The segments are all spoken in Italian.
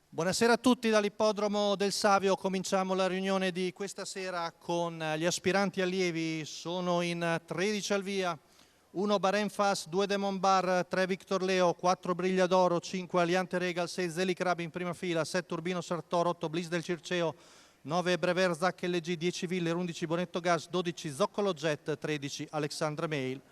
Buonasera a tutti dall'ippodromo del Savio. Cominciamo la riunione di questa sera con gli aspiranti allievi. Sono in 13 al via: 1 Bahrain Fast, 2 Demon Bar, 3 Victor Leo, 4 Briglia d'Oro, 5 Aliante Regal, 6 Zeli Crab in prima fila, 7 Urbino Sartor, 8 Bliss del Circeo, 9 Brever Zac LG, 10 Viller, 11 Bonetto Gas, 12 Zoccolo Jet, 13 Alexandra Mail.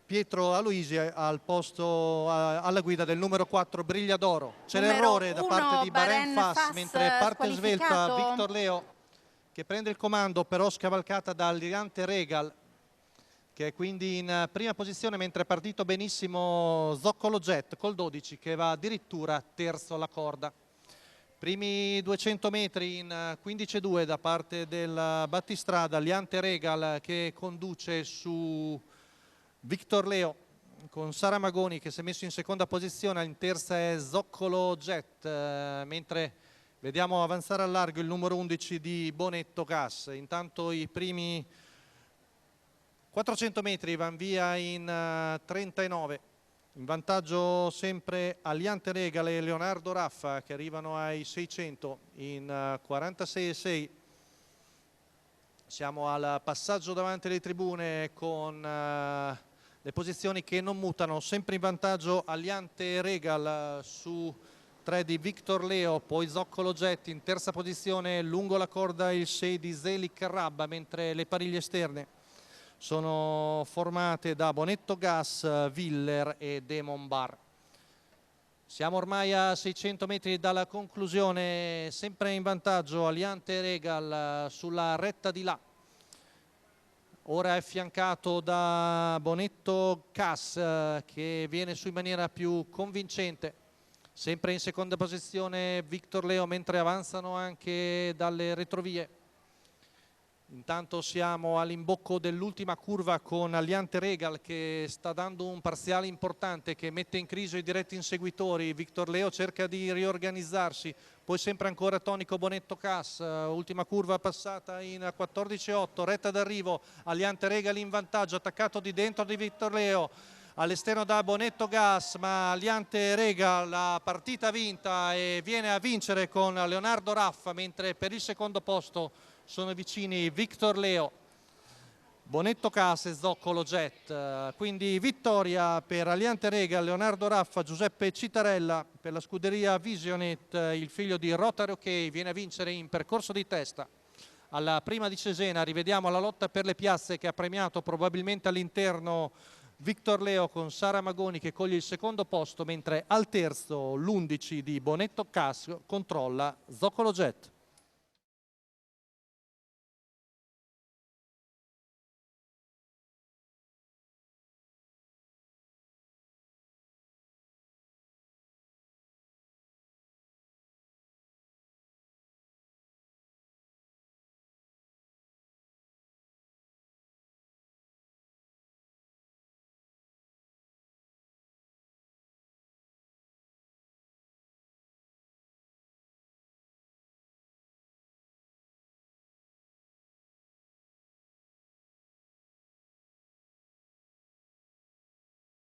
Pietro Aloisi al posto alla guida del numero 4 Briglia d'Oro. C'è l'errore da parte di Bahrain Fast, mentre parte svelta Victor Leo che prende il comando, però scavalcata da Aliante Regal, che è quindi in prima posizione, mentre è partito benissimo Zoccolo Jet col 12 che va addirittura terzo alla corda. Primi 200 metri in 15,2 da parte del battistrada, Aliante Regal che conduce su Victor Leo con Sara Magoni che si è messo in seconda posizione, in terza è Zoccolo Jet, mentre vediamo avanzare al largo il numero 11 di Bonetto Gas. Intanto i primi 400 metri vanno via in 39, in vantaggio sempre Aliante Regal e Leonardo Raffa che arrivano ai 600 in 46,6. Siamo al passaggio davanti alle tribune con le posizioni che non mutano, sempre in vantaggio Aliante Regal su 3 di Victor Leo, poi Zoccolo Jet in terza posizione, lungo la corda il 6 di Zeli Crab, mentre le pariglie esterne sono formate da Bonetto Gas, Viller e Demon Bar. Siamo ormai a 600 metri dalla conclusione, sempre in vantaggio Aliante Regal sulla retta di là. Ora è affiancato da Bonetto Gas che viene su in maniera più convincente. Sempre in seconda posizione Victor Leo, mentre avanzano anche dalle retrovie. Intanto siamo all'imbocco dell'ultima curva con Aliante Regal che sta dando un parziale importante che mette in crisi i diretti inseguitori. Victor Leo cerca di riorganizzarsi, poi sempre ancora tonico Bonetto Gas, ultima curva passata in 14,8, retta d'arrivo, Aliante Regal in vantaggio, attaccato di dentro di Victor Leo, all'esterno da Bonetto Gas, ma Aliante Regal la partita vinta e viene a vincere con Leonardo Raffa, mentre per il secondo posto sono vicini Victor Leo, Bonetto Gas e Zoccolo Jet. Quindi vittoria per Aliante Regal, Leonardo Raffa, Giuseppe Citarella. Per la scuderia Visionet il figlio di Rotary OK viene a vincere in percorso di testa. Alla prima di Cesena rivediamo la lotta per le piazze che ha premiato probabilmente all'interno Victor Leo con Sara Magoni che coglie il secondo posto, mentre al terzo l'11 di Bonetto Gas controlla Zoccolo Jet.